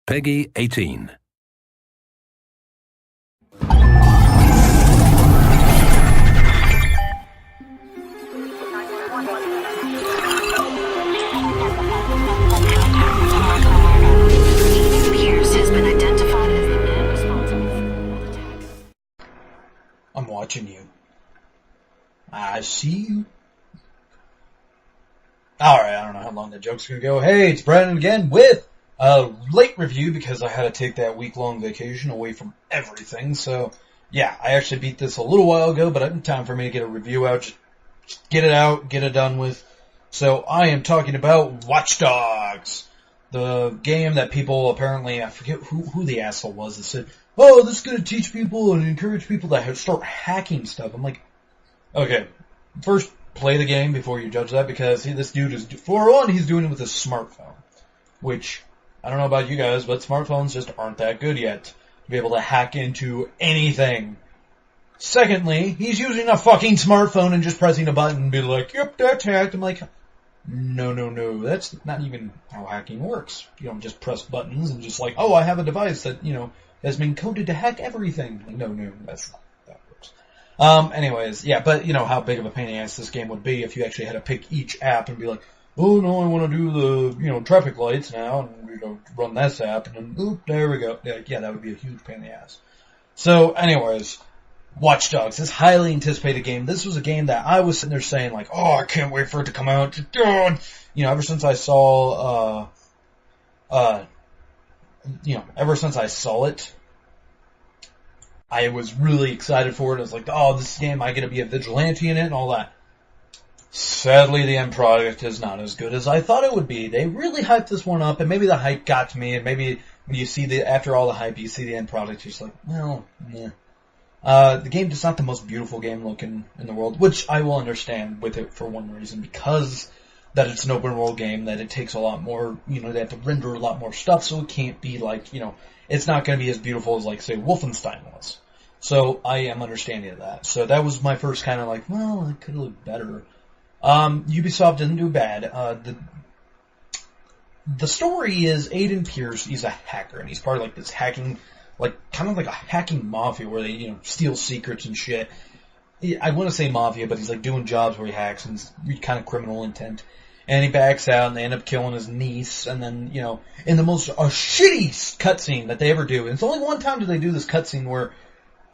Peggy 18. I'm watching you. I see you. Alright, I don't know how long that joke's gonna go. Hey, it's Brandon again with a late review because I had to take that week-long vacation away from everything. So, yeah, I actually beat this a little while ago, but it's time for me to get a review out. Just get it out, get it done with. So, I am talking about Watchdogs. The game that people apparently, I forget who the asshole was that said, oh, this is going to teach people and encourage people to start hacking stuff. I'm like, okay, first play the game before you judge that, because this dude is, for one, he's doing it with a smartphone, which, I don't know about you guys, but smartphones just aren't that good yet to be able to hack into anything. Secondly, he's using a fucking smartphone and just pressing a button and be like, yep, that's hacked. I'm like, no, that's not even how hacking works. You don't just press buttons and just like, oh, I have a device that, has been coded to hack everything. Like, no, that's not how that works. Anyways, yeah, but how big of a pain in the ass this game would be if you actually had to pick each app and be like, oh no, I want to do the, traffic lights now, and, run this app, and then, oop, there we go. Yeah, that would be a huge pain in the ass. So, anyways, Watch Dogs, this highly anticipated game. This was a game that I was sitting there saying, like, oh, I can't wait for it to come out. Ever since I saw, ever since I saw it, I was really excited for it. I was like, oh, this game, I get to be a vigilante in it and all that. Sadly, the end product is not as good as I thought it would be. They really hyped this one up, and maybe the hype got to me, and maybe when you see after all the hype, you see the end product, you're just like, well, yeah. The game is not the most beautiful game looking in the world, which I will understand with it for one reason, because that it's an open world game, that it takes a lot more, they have to render a lot more stuff, so it can't be like, it's not going to be as beautiful as, like, say, Wolfenstein was. So I am understanding of that. So that was my first kind of like, well, it could look better. Ubisoft didn't do bad. The story is Aiden Pierce, he's a hacker, and he's part of like this hacking, like kind of like a hacking mafia where they, steal secrets and shit. I want to say mafia, but he's like doing jobs where he hacks and he's kind of criminal intent. And he backs out and they end up killing his niece, and then, in the most shitty cutscene that they ever do. And it's only one time do they do this cutscene where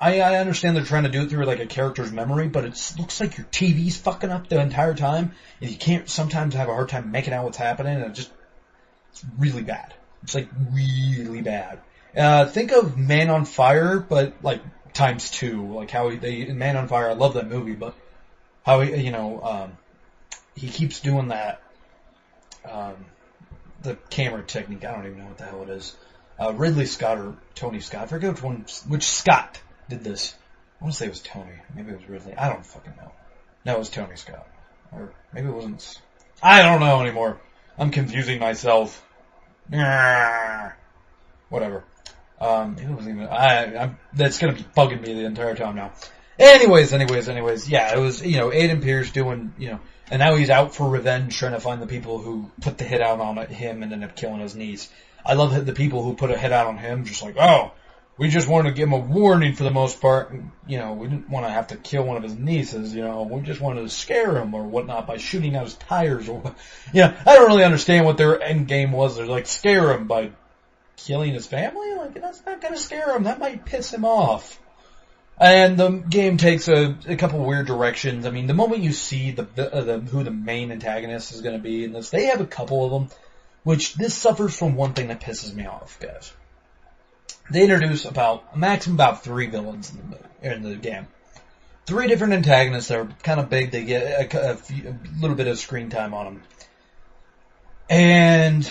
I understand they're trying to do it through like a character's memory, but it looks like your TV's fucking up the entire time, and you can't sometimes have a hard time making out what's happening, and it's really bad. It's like really bad. Think of Man on Fire, but like times two. Like how in Man on Fire, I love that movie, but how he keeps doing that, the camera technique. I don't even know what the hell it is. Ridley Scott or Tony Scott. I forget which Scott did this. I want to say it was Tony. Maybe it was Ridley. I don't fucking know. No, it was Tony Scott. Or maybe it wasn't. I don't know anymore. I'm confusing myself. Whatever. It wasn't even. That's gonna be bugging me the entire time now. Anyways. Yeah, it was, Aiden Pierce doing, and now he's out for revenge, trying to find the people who put the hit out on him and ended up killing his niece. I love the people who put a hit out on him, just like, oh, we just wanted to give him a warning for the most part. We didn't want to have to kill one of his nieces, we just wanted to scare him or whatnot by shooting out his tires or, I don't really understand what their end game was. They're like, scare him by killing his family? Like, that's not gonna scare him. That might piss him off. And the game takes a couple weird directions. I mean, the moment you see who the main antagonist is gonna be in this, they have a couple of them, which this suffers from one thing that pisses me off, guys. They introduce a maximum about 3 villains in the game. 3 different antagonists that are kind of big. They get a little bit of screen time on them. And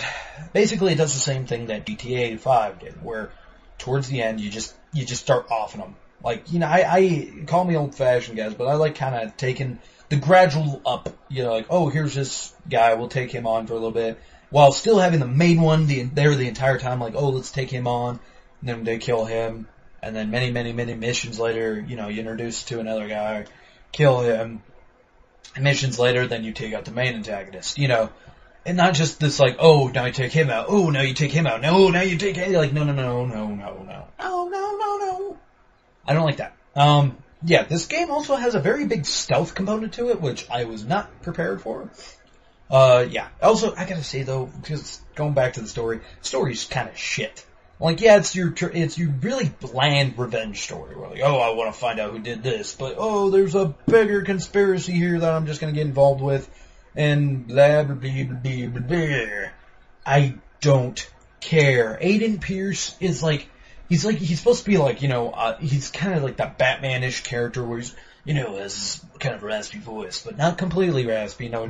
basically it does the same thing that GTA 5 did, where towards the end you just start offing them. Like, I call me old-fashioned, guys, but I like kind of taking the gradual up. Like, oh, here's this guy, we'll take him on for a little bit, while still having the main one there the entire time, like, oh, let's take him on, and then they kill him, and then many missions later, you introduce to another guy, kill him, and missions later, then you take out the main antagonist, And not just this like, oh, now you take him out. Oh, now you take him out. No, now you take him. Like, no. I don't like that. Yeah, this game also has a very big stealth component to it, which I was not prepared for. Yeah. Also, I gotta say though, because going back to the story's kind of shit. Like, yeah, it's your really bland revenge story. Where like, oh, I want to find out who did this, but oh, there's a bigger conspiracy here that I'm just gonna get involved with, and blah blah blah blah blah blah. I don't care. Aiden Pierce is he's supposed to be like, he's kind of like that Batman-ish character where he's, has kind of a raspy voice, but not completely raspy, no,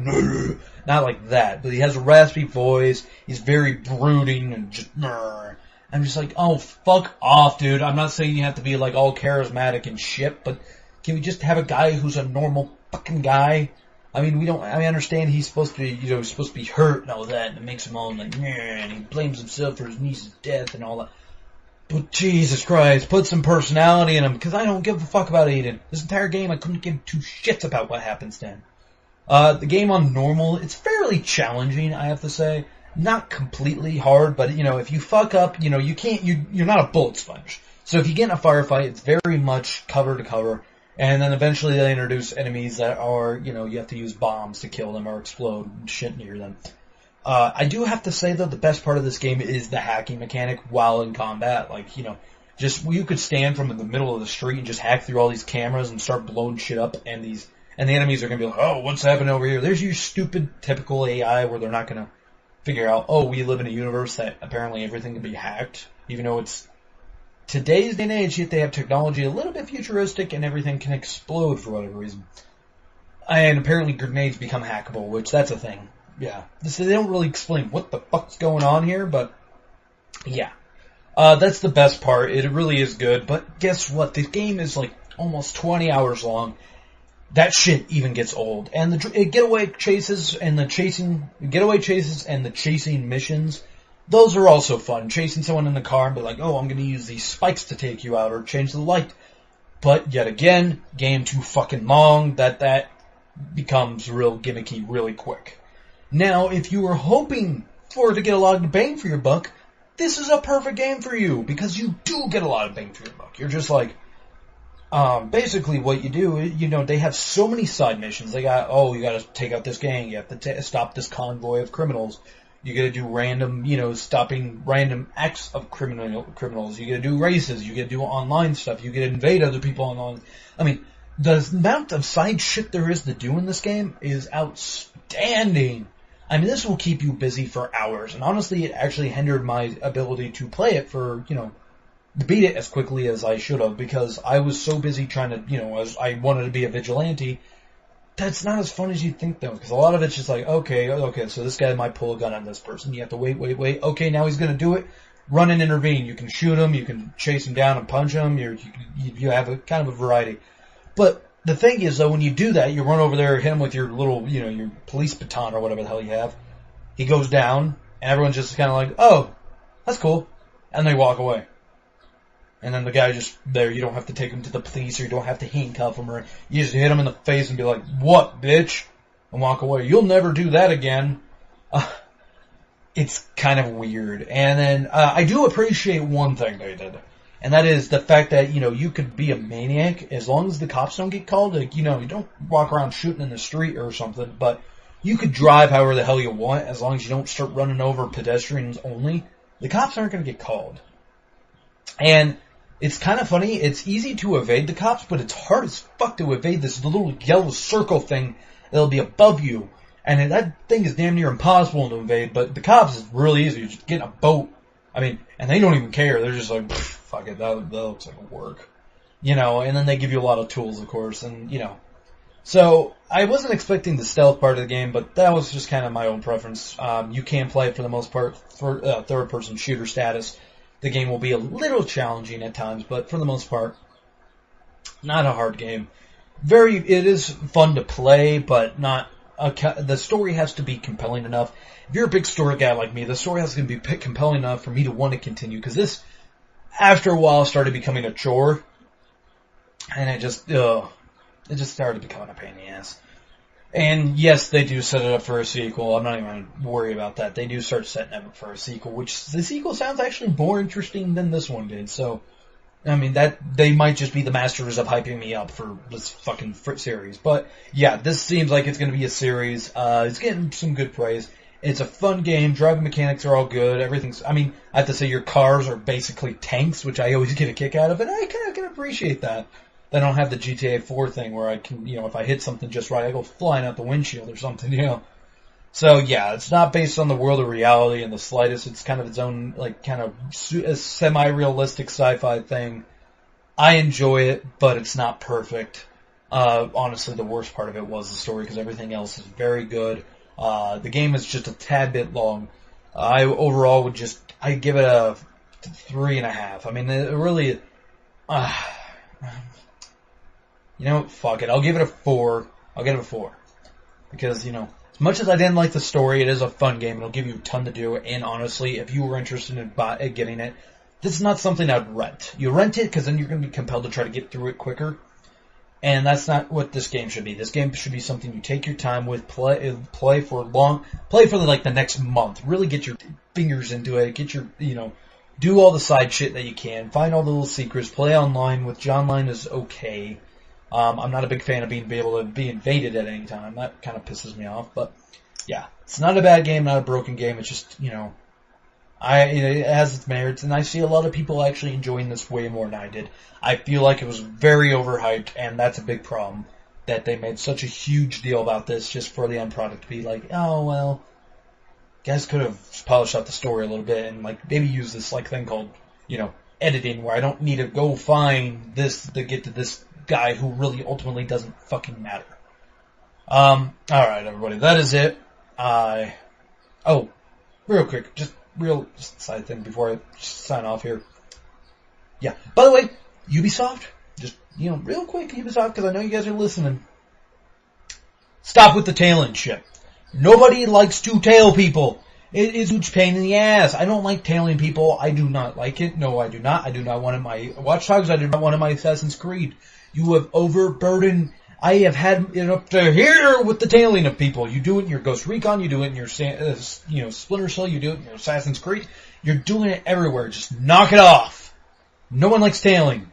not like that, but he has a raspy voice, he's very brooding and just, I'm just like, oh, fuck off, dude. I'm not saying you have to be like all charismatic and shit, but can we just have a guy who's a normal fucking guy? I mean, I understand he's supposed to be, he's supposed to be hurt and all that, and it makes him all like, and he blames himself for his niece's death and all that. But Jesus Christ, put some personality in him, because I don't give a fuck about Aiden. This entire game, I couldn't give two shits about what happens then. The game on normal, it's fairly challenging, I have to say. Not completely hard, but, if you fuck up, you're not a bullet sponge. So if you get in a firefight, it's very much cover to cover. And then eventually they introduce enemies that are, you have to use bombs to kill them or explode shit near them. I do have to say though, the best part of this game is the hacking mechanic while in combat. Like, just, you could stand from in the middle of the street and just hack through all these cameras and start blowing shit up, and the enemies are gonna be like, oh, what's happening over here? There's your stupid, typical AI where they're not gonna figure out, oh, we live in a universe that apparently everything can be hacked, even though it's today's day and age, yet they have technology a little bit futuristic and everything can explode for whatever reason. And apparently grenades become hackable, which that's a thing. Yeah. They don't really explain what the fuck's going on here, but yeah. That's the best part. It really is good, but guess what? The game is like almost 20 hours long. That shit even gets old. And the getaway chases and the chasing missions, those are also fun. Chasing someone in the car and be like, oh, I'm gonna use these spikes to take you out or change the light. But yet again, game too fucking long, that becomes real gimmicky really quick. Now, if you were hoping for to get a lot of bang for your buck, this is a perfect game for you, because you do get a lot of bang for your buck. You're just like, basically what you do, they have so many side missions. They got, you gotta take out this gang, you have to stop this convoy of criminals, you gotta do random, stopping random acts of criminals, you gotta do races, you gotta do online stuff, you gotta invade other people online. I mean, the amount of side shit there is to do in this game is outstanding. I mean, this will keep you busy for hours, and honestly, it actually hindered my ability to play it for, to beat it as quickly as I should have, because I was so busy trying to, as I wanted to be a vigilante. That's not as fun as you'd think, though, because a lot of it's just like, okay, so this guy might pull a gun on this person. You have to wait. Okay, now he's going to do it. Run and intervene. You can shoot him. You can chase him down and punch him. You have a kind of a variety. But the thing is, though, when you do that, you run over there, hit him with your little, your police baton or whatever the hell you have. He goes down, and everyone's just kind of like, oh, that's cool. And they walk away. And then the guy just there, you don't have to take him to the police, or you don't have to handcuff him, or you just hit him in the face and be like, what, bitch? And walk away. You'll never do that again. It's kind of weird. And then, I do appreciate one thing they did. And that is the fact that, you could be a maniac as long as the cops don't get called. Like, you don't walk around shooting in the street or something, but you could drive however the hell you want as long as you don't start running over pedestrians only. The cops aren't going to get called. And it's kind of funny. It's easy to evade the cops, but it's hard as fuck to evade this little yellow circle thing that'll be above you. And that thing is damn near impossible to evade, but the cops is really easy. You just get in a boat. I mean, and they don't even care. They're just like, fuck it, that looks like a work. And then they give you a lot of tools, of course, and, So, I wasn't expecting the stealth part of the game, but that was just kind of my own preference. You can play it for the most part for third-person shooter status. The game will be a little challenging at times, but for the most part, not a hard game. It is fun to play, but not, the story has to be compelling enough. If you're a big story guy like me, the story has to be compelling enough for me to want to continue, because this, after a while, started becoming a chore, and it just started becoming a pain in the ass. And yes, they do set it up for a sequel. I'm not even going to worry about that. They do start setting it up for a sequel, which the sequel sounds actually more interesting than this one did. So, I mean, that they might just be the masters of hyping me up for this fucking series. But yeah, this seems like it's going to be a series. It's getting some good praise. It's a fun game. Driving mechanics are all good. Everything's, I mean, I have to say your cars are basically tanks, which I always get a kick out of, and I kind of can appreciate that. They don't have the GTA 4 thing where I can, if I hit something just right, I go flying out the windshield or something, So yeah, it's not based on the world of reality in the slightest. It's kind of its own, like, kind of semi-realistic sci-fi thing. I enjoy it, but it's not perfect. Honestly, the worst part of it was the story, because everything else is very good. The game is just a tad bit long. I overall would I give it a 3.5. I mean, it really, fuck it. I'll give it a 4. I'll give it a 4. Because, as much as I didn't like the story, it is a fun game. It'll give you a ton to do. And honestly, if you were interested in getting it, this is not something I'd rent. You rent it because then you're going to be compelled to try to get through it quicker. And that's not what this game should be. This game should be something you take your time with, play for the next month. Really get your fingers into it. Get your, do all the side shit that you can. Find all the little secrets. Play online, which online is okay. I'm not a big fan of being able to be invaded at any time. That kind of pisses me off. But yeah, it's not a bad game, not a broken game. It's just, it has its merits, and I see a lot of people actually enjoying this way more than I did. I feel like it was very overhyped, and that's a big problem. That they made such a huge deal about this just for the end product to be like, oh well, guys could have polished up the story a little bit and like maybe use this like thing called, editing, where I don't need to go find this to get to this guy who really ultimately doesn't fucking matter. Alright everybody, that is it. Real quick, just side thing before I sign off here. Yeah, by the way, Ubisoft, just, real quick, Ubisoft, because I know you guys are listening. Stop with the tailing shit. Nobody likes to tail people. It is a huge pain in the ass. I don't like tailing people. I do not like it. No, I do not. I do not want it in my Watchdogs. I do not want it in my Assassin's Creed. You have overburdened. I have had it up to here with the tailing of people. You do it in your Ghost Recon. You do it in your, Splinter Cell. You do it in your Assassin's Creed. You're doing it everywhere. Just knock it off. No one likes tailing.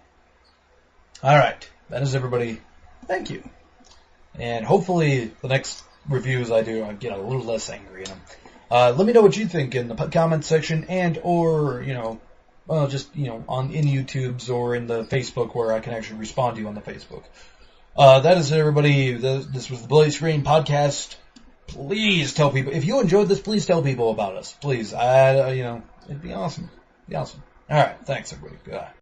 Alright. That is everybody. Thank you. And hopefully the next reviews I do, I get a little less angry in them. Let me know what you think in the comment section and or, in YouTube's or in the Facebook where I can actually respond to you on the Facebook. That is it, everybody. This was the Bloody Screen Podcast. Please tell people, if you enjoyed this, please tell people about us. Please. It'd be awesome. Alright, thanks everybody. Goodbye.